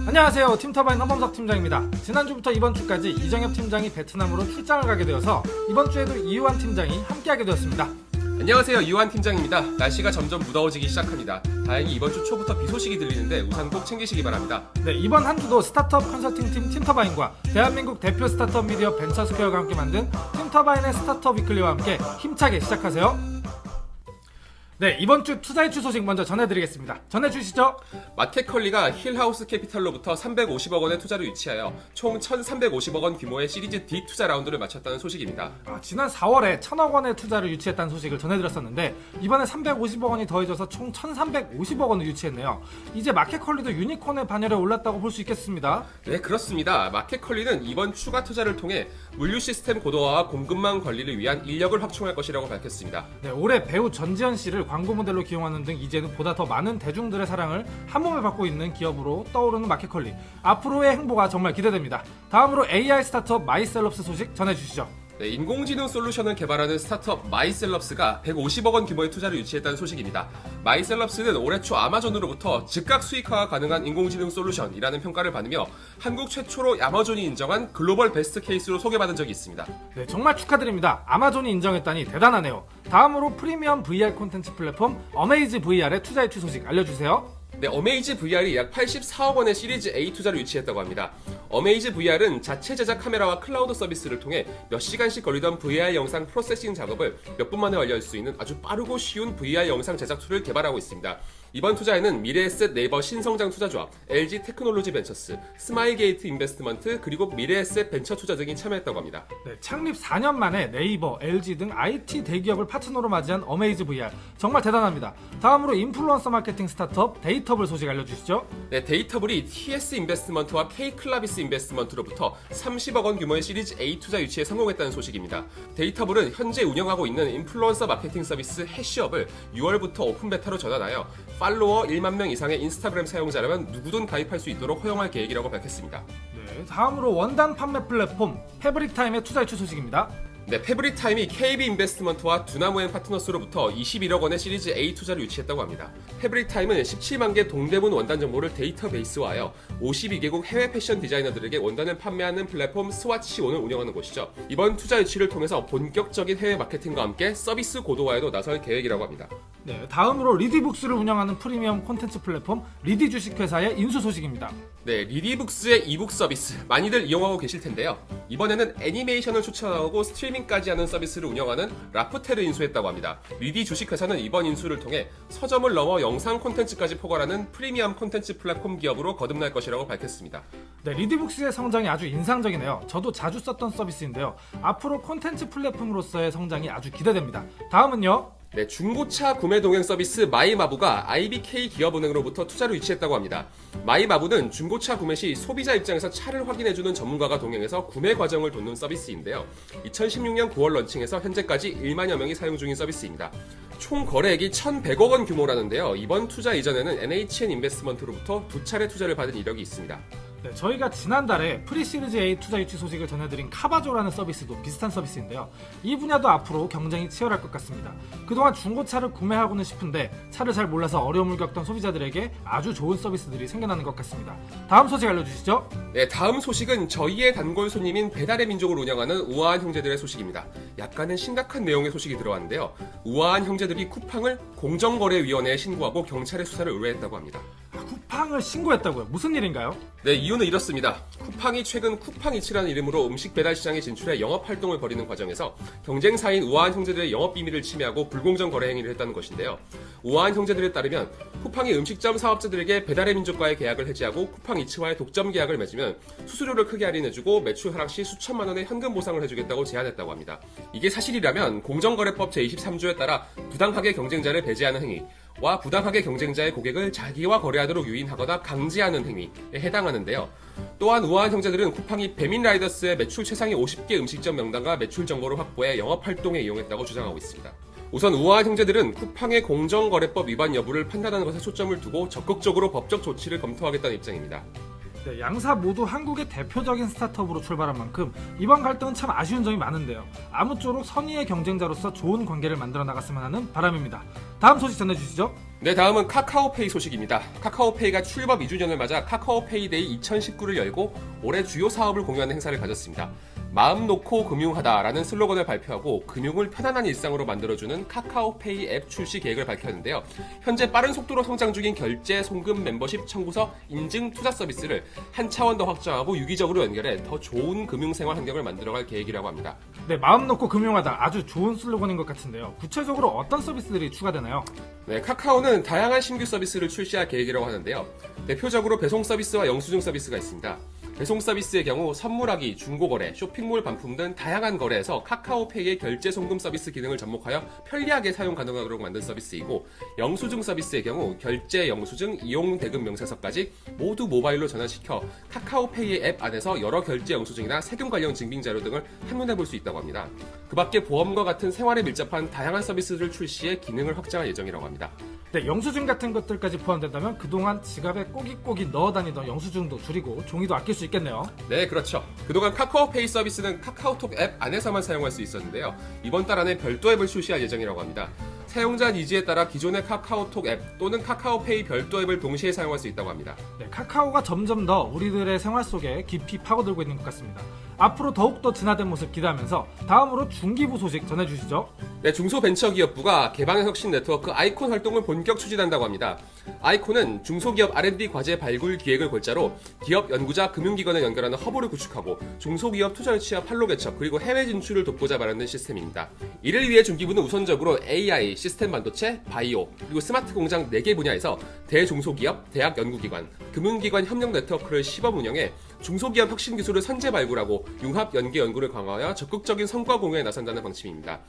안녕하세요. 팀터바인 허범석 팀장입니다. 지난주부터 이번주까지 이정엽 팀장이 베트남으로 출장을 가게 되어서 이번주에도 이유한 팀장이 함께하게 되었습니다. 안녕하세요. 이유한 팀장입니다. 날씨가 점점 무더워지기 시작합니다. 다행히 이번 주 초부터 비 소식이 들리는데 우산 꼭 챙기시기 바랍니다. 네, 이번 한 주도 스타트업 컨설팅팀 팀터바인과 대한민국 대표 스타트업 미디어 벤처스퀘어가 함께 만든 팀터바인의 스타트업 위클리와 함께 힘차게 시작하세요. 네, 이번 주 투자의 추 소식 먼저 전해드리겠습니다. 전해주시죠. 마켓컬리가 힐하우스 캐피탈로부터 350억 원의 투자를 유치하여 총 1,350억 원 규모의 시리즈 D 투자 라운드를 마쳤다는 소식입니다. 지난 4월에 1,000억 원의 투자를 유치했다는 소식을 전해드렸었는데 이번에 350억 원이 더해져서 총 1,350억 원을 유치했네요. 이제 마켓컬리도 유니콘의 반열에 올랐다고 볼 수 있겠습니다. 네, 그렇습니다. 마켓컬리는 이번 추가 투자를 통해 물류 시스템 고도화와 공급망 관리를 위한 인력을 확충할 것이라고 밝혔습니다. 네, 올해 배우 전지현 씨를 광고 모델로 기용하는 등 이제는 보다 더 많은 대중들의 사랑을 한몸에 받고 있는 기업으로 떠오르는 마켓컬리. 앞으로의 행보가 정말 기대됩니다. 다음으로 AI 스타트업 마이셀럽스 소식 전해주시죠. 네, 인공지능 솔루션을 개발하는 스타트업 마이셀럽스가 150억 원 규모의 투자를 유치했다는 소식입니다. 마이셀럽스는 올해 초 아마존으로부터 즉각 수익화가 가능한 인공지능 솔루션이라는 평가를 받으며 한국 최초로 아마존이 인정한 글로벌 베스트 케이스로 소개받은 적이 있습니다. 네, 정말 축하드립니다. 아마존이 인정했다니 대단하네요. 다음으로 프리미엄 VR 콘텐츠 플랫폼 어메이즈 VR의 투자 유치 소식 알려주세요. 네, 어메이즈 VR이 약 84억 원의 시리즈 A 투자를 유치했다고 합니다. 어메이즈 VR은 자체 제작 카메라와 클라우드 서비스를 통해 몇 시간씩 걸리던 VR 영상 프로세싱 작업을 몇 분 만에 완료할 수 있는 아주 빠르고 쉬운 VR 영상 제작 툴을 개발하고 있습니다. 이번 투자에는 미래에셋 네이버 신성장 투자조합, LG 테크놀로지 벤처스, 스마일게이트 인베스트먼트 그리고 미래에셋 벤처 투자 등이 참여했다고 합니다. 네, 창립 4년 만에 네이버, LG 등 IT 대기업을 파트너로 맞이한 어메이즈 VR 정말 대단합니다. 다음으로 인플루언서 마케팅 스타트업 데이터블 소식 알려주시죠. 네, 데이터블이 TS 인베스트먼트와 K클라비스 인베스트먼트로부터 30억 원 규모의 시리즈 A 투자 유치에 성공했다는 소식입니다. 데이터블은 현재 운영하고 있는 인플루언서 마케팅 서비스 해시업을 6월부터 오픈 베타로 전환하여 팔로워 1만 명 이상의 인스타그램 사용자라면 누구든 가입할 수 있도록 허용할 계획이라고 밝혔습니다. 네, 다음으로 원단 판매 플랫폼 패브릭타임의 투자 유치 소식입니다. 네, 패브릭타임이 KB 인베스트먼트와 두나무행 파트너스로부터 21억 원의 시리즈 A 투자를 유치했다고 합니다. 패브릭타임은 17만 개 동대문 원단 정보를 데이터베이스화하여 52개국 해외 패션 디자이너들에게 원단을 판매하는 플랫폼 스와치온을 운영하는 곳이죠. 이번 투자 유치를 통해서 본격적인 해외 마케팅과 함께 서비스 고도화에도 나설 계획이라고 합니다. 네, 다음으로 리디북스를 운영하는 프리미엄 콘텐츠 플랫폼 리디 주식회사의 인수 소식입니다. 네, 리디북스의 이북 서비스 많이들 이용하고 계실 텐데요. 이번에는 애니메이션을 추천하고 스트리밍까지 하는 서비스를 운영하는 라프텔을 인수했다고 합니다. 리디 주식회사는 이번 인수를 통해 서점을 넘어 영상 콘텐츠까지 포괄하는 프리미엄 콘텐츠 플랫폼 기업으로 거듭날 것이라고 밝혔습니다. 네, 리디북스의 성장이 아주 인상적이네요. 저도 자주 썼던 서비스인데요. 앞으로 콘텐츠 플랫폼으로서의 성장이 아주 기대됩니다. 다음은요. 네, 중고차 구매 동행 서비스 마이마부가 IBK 기업은행으로부터 투자를 유치했다고 합니다. 마이마부는 중고차 구매 시 소비자 입장에서 차를 확인해주는 전문가가 동행해서 구매 과정을 돕는 서비스인데요. 2016년 9월 런칭해서 현재까지 1만여 명이 사용 중인 서비스입니다. 총 거래액이 1,100억 원 규모라는데요. 이번 투자 이전에는 NHN 인베스트먼트로부터 2차례 투자를 받은 이력이 있습니다. 네, 저희가 지난달에 프리시리즈 A 투자 유치 소식을 전해드린 카바조라는 서비스도 비슷한 서비스인데요. 이 분야도 앞으로 경쟁이 치열할 것 같습니다. 그동안 중고차를 구매하고는 싶은데 차를 잘 몰라서 어려움을 겪던 소비자들에게 아주 좋은 서비스들이 생겨나는 것 같습니다. 다음 소식 알려주시죠. 네, 다음 소식은 저희의 단골 손님인 배달의 민족을 운영하는 우아한 형제들의 소식입니다. 약간은 심각한 내용의 소식이 들어왔는데요. 우아한 형제들이 쿠팡을 공정거래위원회에 신고하고 경찰에 수사를 의뢰했다고 합니다. 쿠팡을 신고했다고요? 무슨 일인가요? 네, 이유는 이렇습니다. 쿠팡이 최근 쿠팡이츠라는 이름으로 음식 배달 시장에 진출해 영업 활동을 벌이는 과정에서 경쟁사인 우아한 형제들의 영업 비밀을 침해하고 불공정 거래 행위를 했다는 것인데요. 우아한 형제들에 따르면 쿠팡이 음식점 사업자들에게 배달의 민족과의 계약을 해지하고 쿠팡이츠와의 독점 계약을 맺으면 수수료를 크게 할인해주고 매출 하락 시 수천만 원의 현금 보상을 해주겠다고 제안했다고 합니다. 이게 사실이라면 공정거래법 제23조에 따라 부당하게 경쟁자를 배제하는 행위, 와 부당하게 경쟁자의 고객을 자기와 거래하도록 유인하거나 강제하는 행위에 해당하는데요. 또한 우아한 형제들은 쿠팡이 배민 라이더스의 매출 최상위 50개 음식점 명단과 매출 정보를 확보해 영업 활동에 이용했다고 주장하고 있습니다. 우선 우아한 형제들은 쿠팡의 공정거래법 위반 여부를 판단하는 것에 초점을 두고 적극적으로 법적 조치를 검토하겠다는 입장입니다. 네, 양사 모두 한국의 대표적인 스타트업으로 출발한 만큼 이번 갈등은 참 아쉬운 점이 많은데요. 아무쪼록 선의의 경쟁자로서 좋은 관계를 만들어 나갔으면 하는 바람입니다. 다음 소식 전해주시죠. 네, 다음은 카카오페이 소식입니다. 카카오페이가 출범 2주년을 맞아 카카오페이데이 2019를 열고 올해 주요 사업을 공유하는 행사를 가졌습니다. 마음 놓고 금융하다라는 슬로건을 발표하고 금융을 편안한 일상으로 만들어주는 카카오페이 앱 출시 계획을 밝혔는데요. 현재 빠른 속도로 성장 중인 결제, 송금, 멤버십, 청구서, 인증, 투자 서비스를 한 차원 더 확장하고 유기적으로 연결해 더 좋은 금융생활 환경을 만들어갈 계획이라고 합니다. 네, 마음 놓고 금융하다 아주 좋은 슬로건인 것 같은데요. 구체적으로 어떤 서비스들이 추가되나요? 네, 카카오는 다양한 신규 서비스를 출시할 계획이라고 하는데요. 대표적으로 배송 서비스와 영수증 서비스가 있습니다. 배송 서비스의 경우 선물하기, 중고거래, 쇼핑몰 반품 등 다양한 거래에서 카카오페이의 결제 송금 서비스 기능을 접목하여 편리하게 사용 가능하도록 만든 서비스이고, 영수증 서비스의 경우 결제, 영수증, 이용 대금 명세서까지 모두 모바일로 전환시켜 카카오페이의 앱 안에서 여러 결제 영수증이나 세금 관련 증빙 자료 등을 한눈에 볼 수 있다고 합니다. 그 밖에 보험과 같은 생활에 밀접한 다양한 서비스를 출시해 기능을 확장할 예정이라고 합니다. 네, 영수증 같은 것들까지 포함된다면 그동안 지갑에 꼬깃꼬깃 넣어 다니던 영수증도 줄이고 종이도 아낄 수 있겠네요. 네, 그렇죠. 그동안 카카오페이 서비스는 카카오톡 앱 안에서만 사용할 수 있었는데요. 이번 달 안에 별도 앱을 출시할 예정이라고 합니다. 사용자 니즈에 따라 기존의 카카오톡 앱 또는 카카오페이 별도 앱을 동시에 사용할 수 있다고 합니다. 네, 카카오가 점점 더 우리들의 생활 속에 깊이 파고들고 있는 것 같습니다. 앞으로 더욱더 진화된 모습 기대하면서 다음으로 중기부 소식 전해주시죠. 네, 중소벤처기업부가 개방의 혁신 네트워크 아이콘 활동을 본격 추진한다고 합니다. 아이콘은 중소기업 R&D 과제 발굴 기획을 골자로 기업, 연구자, 금융기관을 연결하는 허브를 구축하고 중소기업 투자 유치와 판로 개척 그리고 해외 진출을 돕고자 마련된 시스템입니다. 이를 위해 중기부는 우선적으로 AI, 시스템 반도체, 바이오, 그리고 스마트 공장 4개 분야에서 대중소기업, 대학 연구기관, 금융기관 협력 네트워크를 시범 운영해 중소기업 혁신 기술을 선제 발굴하고 융합 연계 연구를 강화하여 적극적인 성과 공유에 나선다는 방침입니다.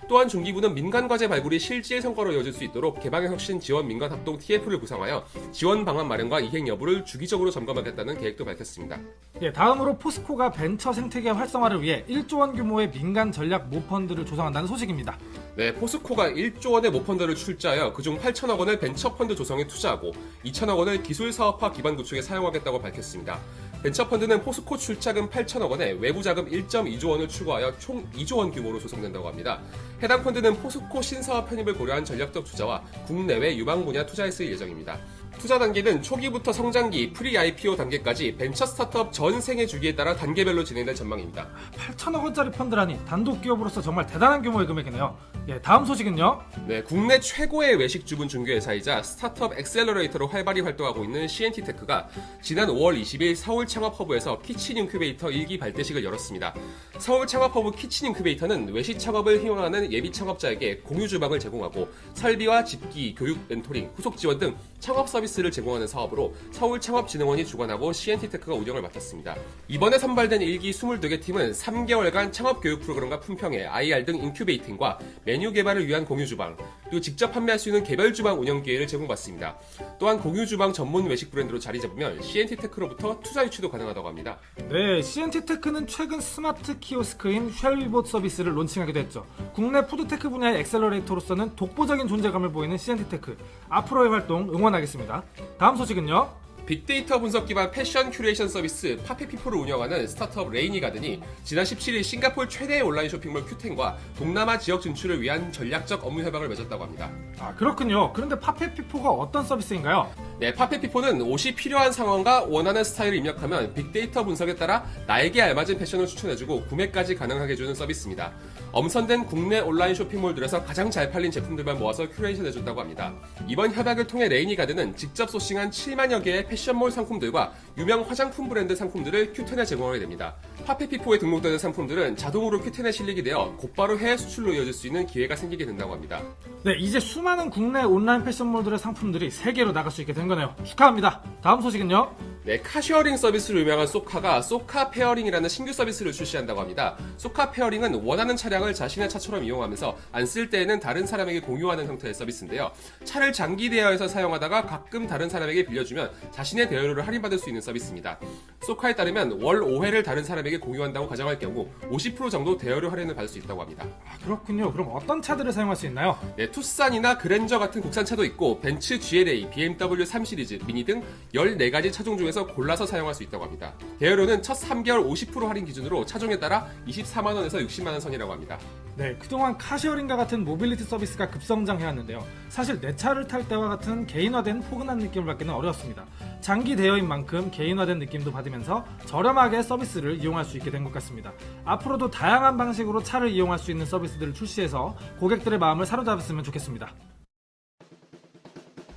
또한 중기부는 민간 과제 발굴이 실질 성과로 이어질 수 있도록 개방의 혁신 지원 민간 합동 TF를 구성하여 지원 방안 마련과 이행 여부를 주기적으로 점검하겠다는 계획도 밝혔습니다. 예, 다음으로 포스코가 벤처 생태계 활성화를 위해 1조 원 규모의 민간 전략 모펀드를 조성한다는 소식입니다. 네, 포스코가 1조 원의 모펀드를 출자하여 그중 8천억 원을 벤처펀드 조성에 투자하고 2천억 원을 기술 사업화 기반 구축에 사용하겠다고 밝혔습니다. 벤처펀드는 포스코 출자금 8천억 원에 외부 자금 1.2조 원을 추구하여 총 2조 원 규모로 조성된다고 합니다. 해당 펀드는 포스코 신사업 편입을 고려한 전략적 투자와 국내외 유망 분야 투자에 쓰일 예정입니다. 투자 단계는 초기부터 성장기, 프리-IPO 단계까지 벤처 스타트업 전 생애 주기에 따라 단계별로 진행될 전망입니다. 8천억 원짜리 펀드라니 단독 기업으로서 정말 대단한 규모의 금액이네요. 예, 다음 소식은요. 네, 국내 최고의 외식 주문 중개회사이자 스타트업 엑셀러레이터로 활발히 활동하고 있는 CNT테크가 지난 5월 20일 서울 창업허브에서 키친 인큐베이터 1기 발대식을 열었습니다. 서울 창업허브 키친 인큐베이터는 외식 창업을 희망하는 예비 창업자에게 공유 주방을 제공하고 설비와 집기, 교육, 멘토링, 후속 지원 등 창업 서비스를 제공하는 사업으로 서울창업진흥원이 주관하고 CNT테크가 운영을 맡았습니다. 이번에 선발된 1기 22개 팀은 3개월간 창업교육 프로그램과 품평회, IR 등 인큐베이팅과 메뉴 개발을 위한 공유주방, 그리고 직접 판매할 수 있는 개별주방 운영 기회를 제공받습니다. 또한 공유주방 전문 외식 브랜드로 자리 잡으면 CNT테크로부터 투자 유치도 가능하다고 합니다. 네, CNT테크는 최근 스마트 키오스크인 쉘위봇 서비스를 론칭하기도 했죠. 국내 푸드테크 분야의 엑셀러레이터로서는 독보적인 존재감을 보이는 CNT테크. 앞으로의 활동 응원하겠습니다. 다음 소식은요. 빅데이터 분석 기반 패션 큐레이션 서비스 파페피포를 운영하는 스타트업 레이니가든이 지난 17일 싱가포르 최대의 온라인 쇼핑몰 큐텐과 동남아 지역 진출을 위한 전략적 업무 협약을 맺었다고 합니다. 아, 그렇군요. 그런데 파페피포가 어떤 서비스인가요? 네, 파페피포는 옷이 필요한 상황과 원하는 스타일을 입력하면 빅데이터 분석에 따라 나에게 알맞은 패션을 추천해주고 구매까지 가능하게 해주는 서비스입니다. 엄선된 국내 온라인 쇼핑몰들에서 가장 잘 팔린 제품들만 모아서 큐레이션해준다고 합니다. 이번 협약을 통해 레이니가든은 직접 소싱한 7만여 개의 패션몰 상품들과 유명 화장품 브랜드 상품들을 큐텐에 제공하게 됩니다. 파페피포에 등록되는 상품들은 자동으로 큐텐에 실리게 되어 곧바로 해외 수출로 이어질 수 있는 기회가 생기게 된다고 합니다. 네, 이제 수많은 국내 온라인 패션몰들의 상품들이 세계로 나갈 수 있게 된 거네요. 축하합니다. 다음 소식은요. 네, 카쉐어링 서비스로 유명한 소카가 소카 페어링이라는 신규 서비스를 출시한다고 합니다. 소카 페어링은 원하는 차량을 자신의 차처럼 이용하면서 안 쓸 때에는 다른 사람에게 공유하는 형태의 서비스인데요. 차를 장기 대여해서 사용하다가 가끔 다른 사람에게 빌려주면 자신의 대여료를 할인받을 수 있는 서비스입니다. 소카에 따르면 월 5회를 다른 사람에게 공유한다고 가정할 경우 50% 정도 대여료 할인을 받을 수 있다고 합니다. 아, 그렇군요. 그럼 어떤 차들을 사용할 수 있나요? 네, 투싼이나 그랜저 같은 국산차도 있고 벤츠 GLA, BMW 3 시리즈, 미니 등 14가지 차종 중에서 골라서 사용할 수 있다고 합니다. 대여료는 첫 3개월 50% 할인 기준으로 차종에 따라 24만원에서 60만원 선이라고 합니다. 네, 그동안 카시어링과 같은 모빌리티 서비스가 급성장해왔는데요. 사실 내 차를 탈 때와 같은 개인화된 포근한 느낌을 받기는 어려웠습니다. 장기 대여인 만큼 개인화된 느낌도 받으면서 저렴하게 서비스를 이용할 수 있게 된 것 같습니다. 앞으로도 다양한 방식으로 차를 이용할 수 있는 서비스들을 출시해서 고객들의 마음을 사로잡았으면 좋겠습니다.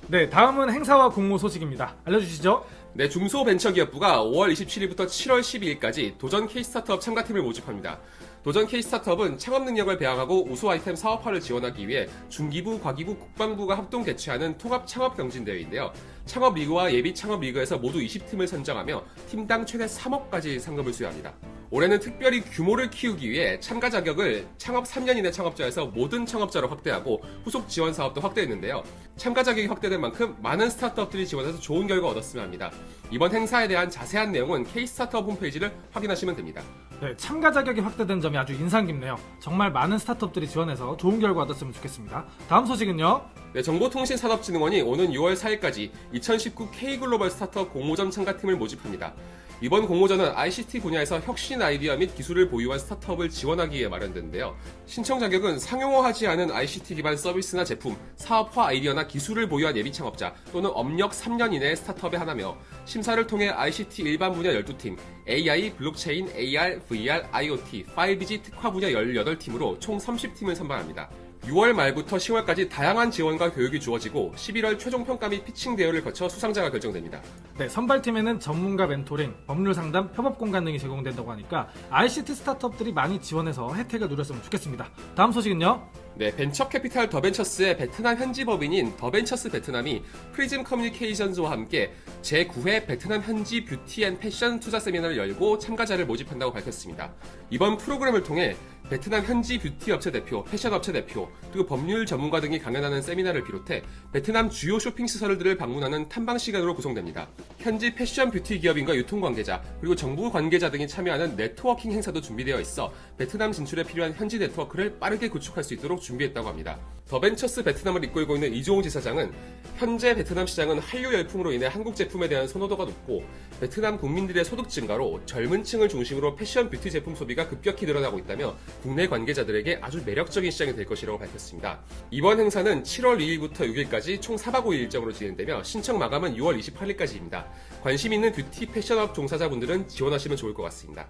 네, 다음은 행사와 공모 소식입니다. 알려주시죠. 네, 중소벤처기업부가 5월 27일부터 7월 12일까지 도전 K-스타트업 참가팀을 모집합니다. 도전 K-스타트업은 창업 능력을 배양하고 우수 아이템 사업화를 지원하기 위해 중기부, 과기부, 국방부가 합동 개최하는 통합 창업 경진대회인데요. 창업 리그와 예비 창업 리그에서 모두 20팀을 선정하며 팀당 최대 3억까지 상금을 수여합니다. 올해는 특별히 규모를 키우기 위해 참가 자격을 창업 3년 이내 창업자에서 모든 창업자로 확대하고 후속 지원 사업도 확대했는데요. 참가 자격이 확대된 만큼 많은 스타트업들이 지원해서 좋은 결과 얻었으면 합니다. 이번 행사에 대한 자세한 내용은 K-스타트업 홈페이지를 확인하시면 됩니다. 네, 참가 자격이 확대된 점이 아주 인상 깊네요. 정말 많은 스타트업들이 지원해서 좋은 결과 얻었으면 좋겠습니다. 다음 소식은요. 네, 정보통신산업진흥원이 오는 6월 4일까지 2019 K글로벌 스타트업 공모전 참가팀을 모집합니다. 이번 공모전은 ICT 분야에서 혁신 아이디어 및 기술을 보유한 스타트업을 지원하기 위해 마련됐는데요. 신청 자격은 상용화하지 않은 ICT 기반 서비스나 제품, 사업화 아이디어나 기술을 보유한 예비 창업자 또는 업력 3년 이내의 스타트업에 하나며 심사를 통해 ICT 일반 분야 12팀, AI, 블록체인, AR, VR, IoT, 5G 특화 분야 18팀으로 총 30팀을 선발합니다. 6월 말부터 10월까지 다양한 지원과 교육이 주어지고 11월 최종 평가 및 피칭 대회를 거쳐 수상자가 결정됩니다. 네, 선발팀에는 전문가 멘토링, 법률 상담, 협업 공간 등이 제공된다고 하니까 ICT 스타트업들이 많이 지원해서 혜택을 누렸으면 좋겠습니다. 다음 소식은요. 네, 벤처캐피탈 더벤처스의 베트남 현지 법인인 더벤처스 베트남이 프리즘 커뮤니케이션즈와 함께 제9회 베트남 현지 뷰티 앤 패션 투자 세미나를 열고 참가자를 모집한다고 밝혔습니다. 이번 프로그램을 통해 베트남 현지 뷰티 업체 대표, 패션 업체 대표, 그리고 법률 전문가 등이 강연하는 세미나를 비롯해 베트남 주요 쇼핑 시설들을 방문하는 탐방 시간으로 구성됩니다. 현지 패션 뷰티 기업인과 유통 관계자, 그리고 정부 관계자 등이 참여하는 네트워킹 행사도 준비되어 있어 베트남 진출에 필요한 현지 네트워크를 빠르게 구축할 수 있도록 준비했다고 합니다. 더벤처스 베트남을 이끌고 있는 이종호 지사장은 현재 베트남 시장은 한류 열풍으로 인해 한국 제품에 대한 선호도가 높고 베트남 국민들의 소득 증가로 젊은 층을 중심으로 패션 뷰티 제품 소비가 급격히 늘어나고 있다며 국내 관계자들에게 아주 매력적인 시장이 될 것이라고 밝혔습니다. 이번 행사는 7월 2일부터 6일까지 총 4박 5일 일정으로 진행되며 신청 마감은 6월 28일까지입니다. 관심 있는 뷰티 패션업 종사자분들은 지원하시면 좋을 것 같습니다.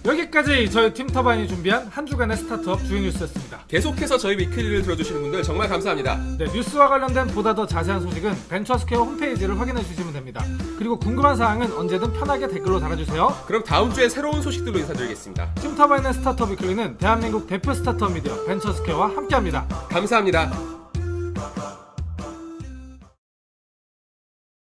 여기까지 저희 팀터바인이 준비한 한 주간의 스타트업 주요 뉴스였습니다. 계속해서 저희 위클리를 들어주시는 분들 정말 감사합니다. 네, 뉴스와 관련된 보다 더 자세한 소식은 벤처스퀘어 홈페이지를 확인해 주시면 됩니다. 그리고 궁금한 사항은 언제든 편하게 댓글로 달아주세요. 그럼 다음 주에 새로운 소식들로 인사드리겠습니다. 팀터바인의 스타트업 위클리는 대한민국 대표 스타트업 미디어 벤처스퀘어와 함께합니다. 감사합니다.